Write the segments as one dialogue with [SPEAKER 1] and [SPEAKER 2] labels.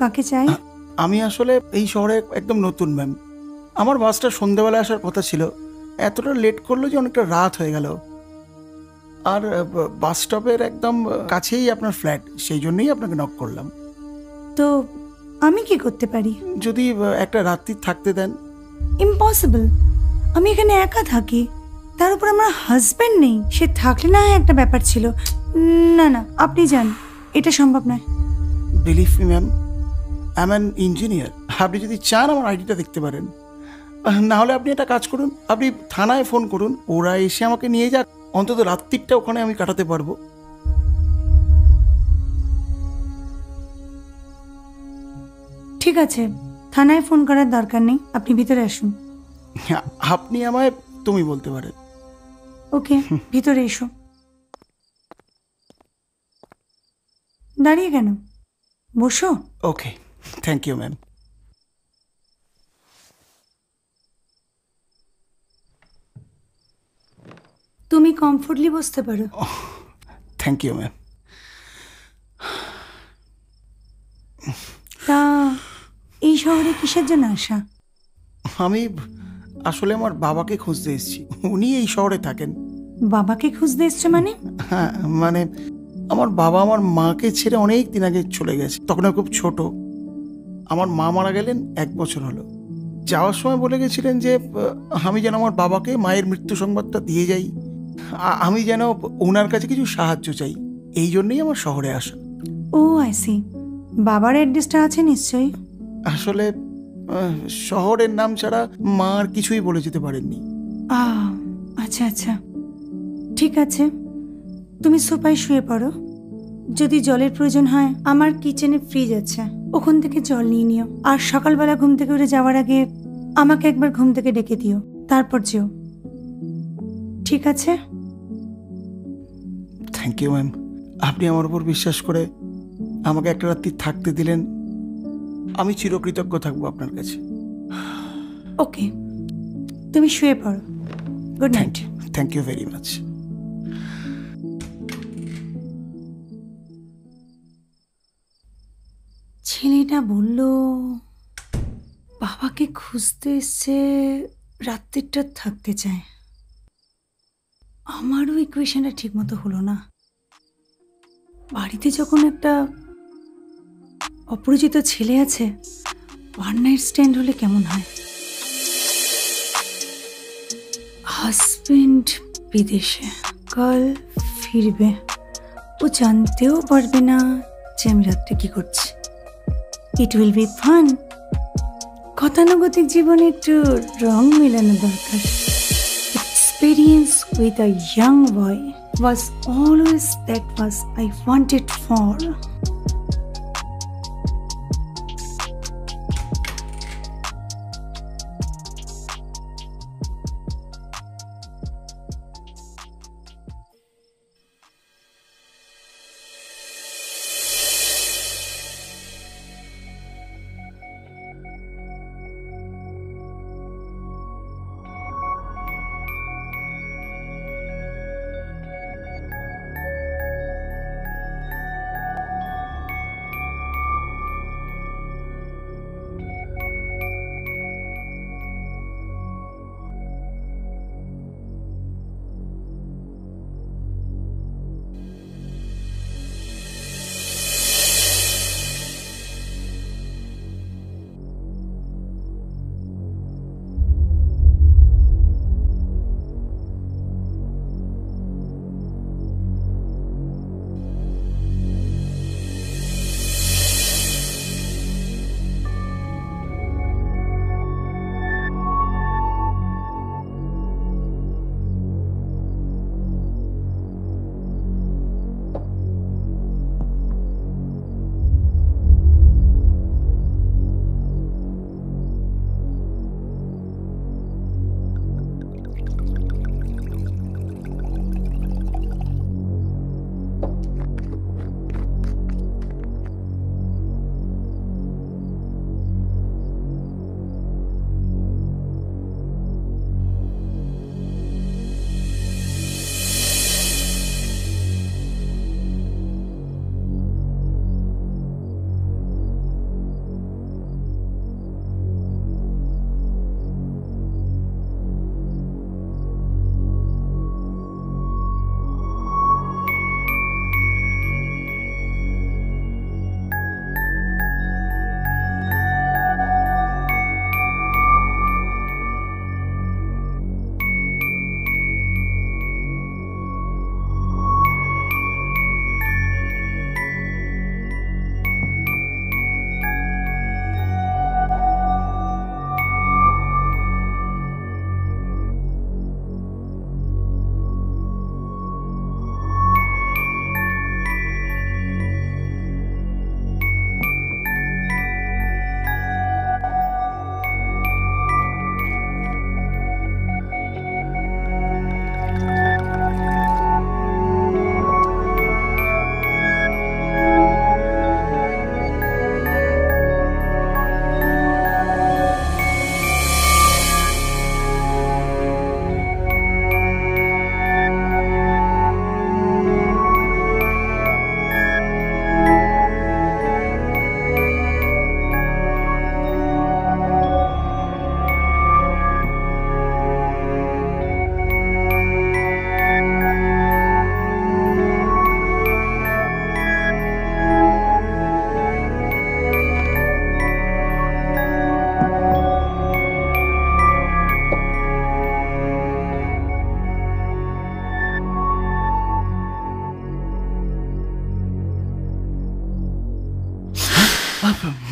[SPEAKER 1] কাকে চাই?
[SPEAKER 2] আমি আসলে এই শহরে একদম নতুন ম্যাম। আমার বাসটা সন্ধ্যাবেলা আসার কথা ছিল, এতটা লেট করলো যে অনেকটা রাত হয়ে গেল। আর বাস স্টপের একদম কাছেই আপনার ফ্ল্যাট, সেই জন্যই আপনাকে নক করলাম।
[SPEAKER 1] তো আমি কি করতে পারি?
[SPEAKER 2] যদি একটা রাত্রি থাকতে দেন।
[SPEAKER 1] ইম্পসিবল, আমি এখানে একা থাকি, তার উপর আমার হাজবেন্ড নেই। সে থাকলে না হয় একটা ব্যাপার ছিল। না না, আপনি যান, এটা সম্ভব নয়।
[SPEAKER 2] Believe me ma'am, I am an engineer. আপনি যদি চান আমার আইডিটা দেখতে পারেন, না হলে আপনি একটা কাজ করুন, আপনি থানায় ফোন করুন, ওরা এসে আমাকে নিয়ে যাক, অন্তত রাত্রিটা ওখানে আমি কাটাতে পারবো।
[SPEAKER 1] ঠিক আছে, থানায় ফোন করার দরকার নেই, আপনি ভিতরে আসুন।
[SPEAKER 2] আপনি আমায় তুমি বলতে পারেন।
[SPEAKER 1] ওকে, ভিতরে এসো। দাঁড়িয়ে কেন, বসো।
[SPEAKER 2] Okay, thank you ma'am.
[SPEAKER 1] তুমি কমফোর্টলি বসতে পারো।
[SPEAKER 2] Thank you ma'am.
[SPEAKER 1] তা এই শহরে কিসের জন্য আসা?
[SPEAKER 2] আমি আসলে আমার বাবাকে খুঁজতে এসেছি, উনি এই শহরে থাকেন।
[SPEAKER 1] বাবাকে খুঁজতে এসছো মানে?
[SPEAKER 2] হ্যাঁ, মানে আমার বাবা আমার মাকে ছেড়ে অনেক দিন আগে চলে গেছে, তখন আমি খুব ছোট। আমার মা মারা গেলেন 1 বছর হলো। যাওয়ার সময় বলে গেছিলেন যে আমি যেন আমার বাবাকে মায়ের মৃত্যু সংবাদটা দিয়ে যাই, আমি যেন ওনার কাছে কিছু সাহায্য চাই, এই জন্যই আমার শহরে আসা।
[SPEAKER 1] ও আই সি, বাবার অ্যাড্রেসটা আছে নিশ্চয়ই।
[SPEAKER 2] আসলে শহরের নাম ছাড়া মা আর কিছুই বলে যেতে পারেননি।
[SPEAKER 1] আচ্ছা আচ্ছা, ঠিক আছে, তুমি সোফায় শুয়ে পড়ো। যদি জলের প্রয়োজন হয়, আমার কিচেনে ফ্রিজ আছে, ওখান থেকে জল নিয়ে নিও। আর সকালবেলা ঘুম থেকে উঠে যাওয়ার আগে আমাকে একবার ঘুম থেকে ডেকে দিও, তারপর যেও, ঠিক আছে?
[SPEAKER 2] থ্যাংক ইউ ম্যাম, আপনি আমার উপর বিশ্বাস করে আমাকে একটা রাত্রি থাকতে দিলেন, আমি চিরকৃতজ্ঞ থাকবো আপনার কাছে।
[SPEAKER 1] ওকে, তুমি শুয়ে পড়ো। Good night.
[SPEAKER 2] Thank you very much.
[SPEAKER 1] ছেলেটা বলল বাবাকে খুঁজতে এসছে, রাত্রিটা থাকতে চায়। আমারও ইকুয়েশনটা ঠিক মতো হলো না। বাড়িতে যখন একটা অপরিচিত ছেলে আছে, ওয়ান নাইট স্ট্যান্ড হলে কেমন হয়? হাজবেন্ড বিদেশে, কাল ফিরবে, ও জানতেও পারবে না যে আমি রাত্রে কি করছি। It will be fun. গতানুগতিক জীবনে একটু রং মেলানো দরকার। Experience with a young boy was always that was I wanted for.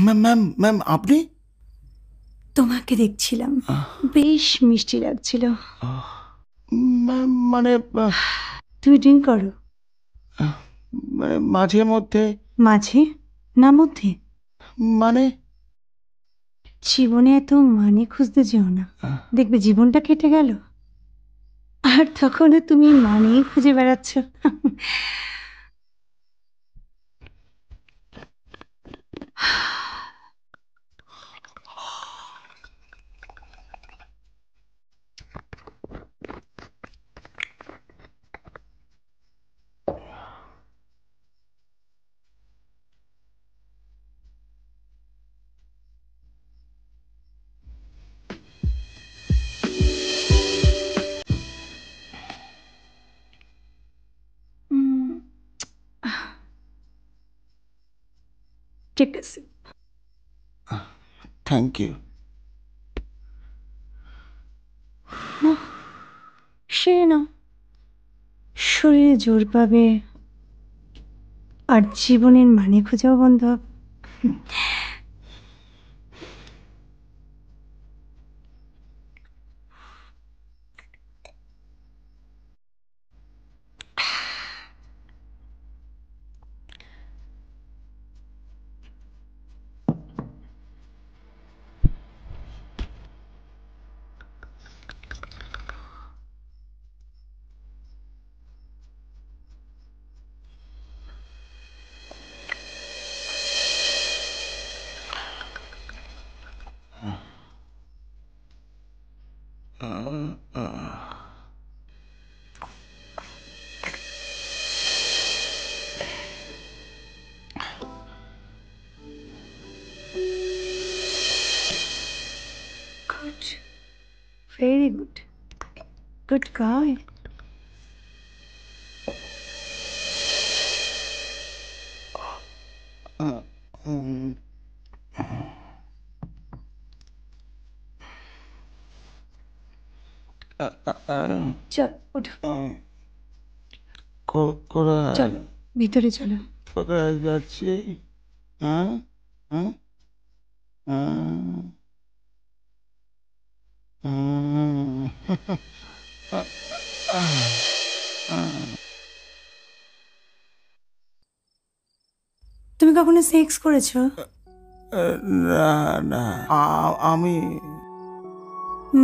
[SPEAKER 2] Ma'am ma'am আপনি?
[SPEAKER 1] তোমাকে দেখছিলাম, বেশ মিষ্টি লাগছিল।
[SPEAKER 2] ম্যাম মানে
[SPEAKER 1] তুমি ড্রিঙ্ক করো?
[SPEAKER 2] মানে মাঝে মধ্যে।
[SPEAKER 1] মাঝে না মধ্যে?
[SPEAKER 2] মানে
[SPEAKER 1] জীবনে এত মানে খুঁজতে যেও না, দেখবে জীবনটা কেটে গেল আর তখনও তুমি মানেই খুঁজে বেড়াচ্ছ। ঠিক আছে,
[SPEAKER 2] থ্যাংক ইউ।
[SPEAKER 1] সে না, শরীরে জোর পাবে আর জীবনের মানে খুঁজেও বন্ধ হবে। Good, very good, good guy. চল ওঠো, চলো ভিতরে চলো।
[SPEAKER 2] কোথায় যাচ্ছি? হ্যাঁ হ্যাঁ
[SPEAKER 1] তুমি কখনো সেক্স করেছো?
[SPEAKER 2] না না, আমি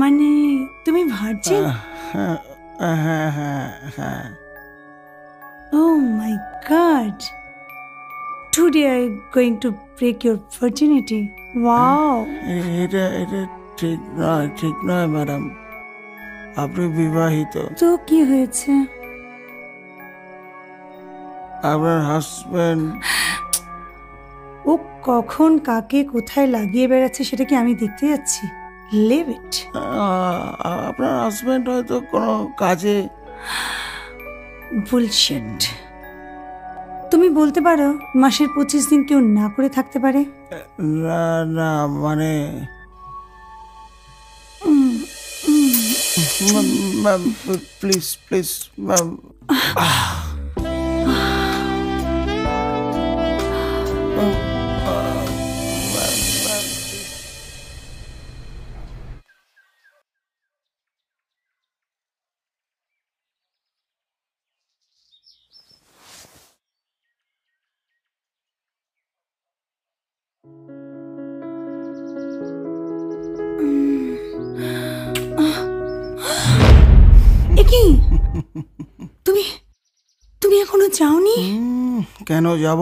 [SPEAKER 1] মানে তুমি ভার্জিন?
[SPEAKER 2] হ্যাঁ হ্যাঁ হ্যাঁ হ্যাঁ।
[SPEAKER 1] Oh my God! Today I'm going to break your virginity. Wow!
[SPEAKER 2] এটা এটা ঠিক নয় ম্যাডাম, আপনি বিবাহিত।
[SPEAKER 1] তো কি হয়েছে?
[SPEAKER 2] আপনার হাজবেন্ড।
[SPEAKER 1] ও কখন কাকে কোথায় লাগিয়ে বেড়াচ্ছে সেটা কি আমি দেখতে যাচ্ছি? Leave it.
[SPEAKER 2] আপনার হাজবেন্ড হয়তো কোনো কাজে।
[SPEAKER 1] Bullshit. তুমি বলতে পারো মাসের 25 দিন কেউ না করে থাকতে পারে?
[SPEAKER 2] না না, মানে ম্যাম প্লিজ প্লিজ ম্যাম।
[SPEAKER 1] কি তুমি তুমি এখনো যাওনি?
[SPEAKER 2] কেন যাব?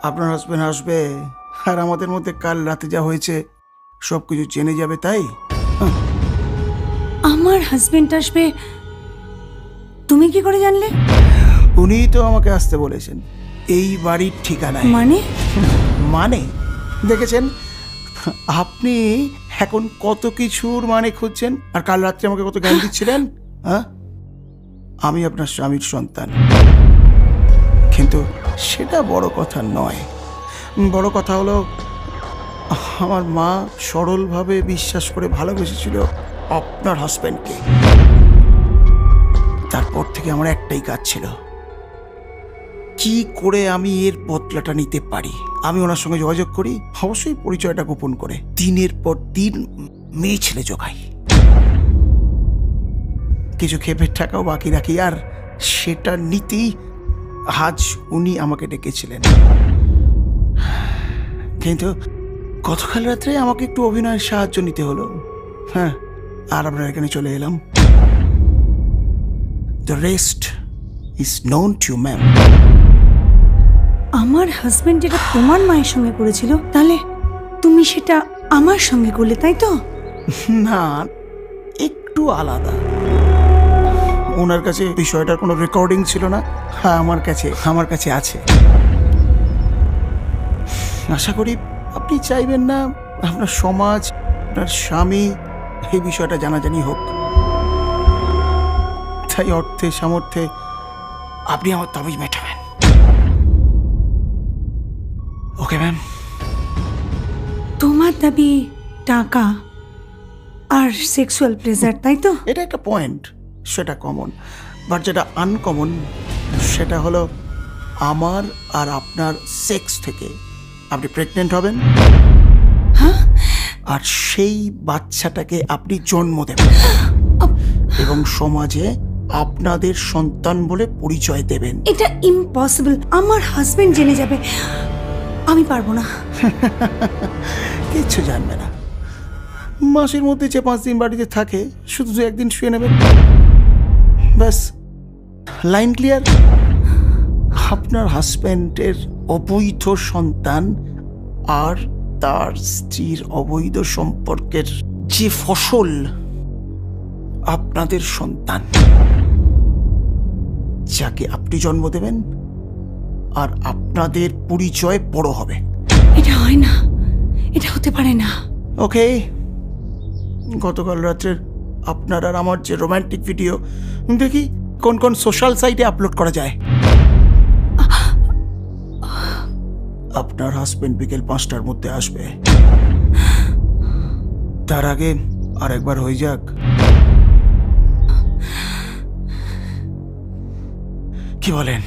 [SPEAKER 2] আপনার হাজবেন্ড আসবে আর আমাদের মধ্যে কাল রাতে যা হয়েছে সবকিছু জেনে যাবে, তাই?
[SPEAKER 1] আমার হাজবেন্ড আসবে তুমি কি করে জানলে?
[SPEAKER 2] উনিই তো আমাকে আসতে বলেছেন, এই বাড়ির ঠিকানায়। মানে দেখেছেন আপনি এখন কত কিছুর মানে খুঁজছেন, আর কাল রাত্রে আমাকে কত জ্ঞান দিচ্ছিলেন। হ্যাঁ, আমি আপনার স্বামীর সন্তান, কিন্তু সেটা বড় কথা নয়। বড় কথা হলো আমার মা সরলভাবে বিশ্বাস করে ভালোবেসেছিল আপনার হাজবেন্ডকে। তারপর থেকে আমার একটাই কাজ ছিল, কি করে আমি এর বদলাটা নিতে পারি। আমি ওনার সঙ্গে যোগাযোগ করি, অবশ্যই পরিচয়টা গোপন করে। দিনের পর দিন মেয়ে ছেলে জোগাই, কিছু ক্ষেপের টাকাও বাকি রাখি, আর সেটা নিতেই আজ উনি আমাকে ডেকেছিলেন। কিন্তু গতকাল রাত্রে আমাকে একটু অভিনয়ের সাহায্য নিতে হলো। হ্যাঁ, আর আপনার এখানে চলে এলাম। The rest is known to ma'am.
[SPEAKER 1] আমার হাজবেন্ড যেটা তোমার মায়ের সঙ্গে করেছিল, তাহলে তুমি সেটা আমার সঙ্গে করলে, তাই তো?
[SPEAKER 2] না, একটু আলাদা। ওনার কাছে বিষয়টার কোনো রেকর্ডিং ছিল না। হ্যাঁ, আমার কাছে আছে। আশা করি আপনি চাইবেন না আপনার সমাজ, আপনার স্বামী এই বিষয়টা জানাজানি হোক। তাই অর্থে সামর্থ্যে আপনি আমার তাবিজ মেটাবেন। Okay ma'am?
[SPEAKER 1] তোমার দাবি টাকা আর সেক্সুয়াল প্লেজার, তাই তো?
[SPEAKER 2] এটা একটা পয়েন্ট, সেটা কমন। বাট যেটা আনকমন সেটা হলো আমার আর আপনার সেক্স থেকে আপনি প্রেগনেন্ট হবেন, আর সেই বাচ্চাটাকে আপনি জন্ম দেবেন এবং সমাজে আপনাদের সন্তান বলে পরিচয় দেবেন।
[SPEAKER 1] এটা ইম্পসিবল। আমার হাজবেন্ড জেনে যাবে, আমি পারবো না।
[SPEAKER 2] কিচ্ছু জানবে না। মাসের মধ্যে যে 5 দিন বাড়িতে থাকে, শুধু 1 দিন শুয়ে নেবেন, ব্যাস, লাইন ক্লিয়ার। আপনার হাজব্যান্ডের অবৈধ সন্তান আর তার স্ত্রীর অবৈধ সম্পর্কের যে ফসল আপনাদের সন্তান, যাকে আপনি জন্ম দেবেন আর আপনাদের পরিচয় বড় হবে।
[SPEAKER 1] এটা হয় না, এটা হতে পারে না।
[SPEAKER 2] ওকে, গতকাল রাত্রের আপনার আর আমার যে রোমান্টিক ভিডিও, দেখি কোন কোন সোশ্যাল সাইটে আপলোড করা যায়। আপনার হাজবেন্ড বিকেল 5টার মধ্যে আসবে। তার আগে আরেকবার হয়ে যাক। কি বলেন?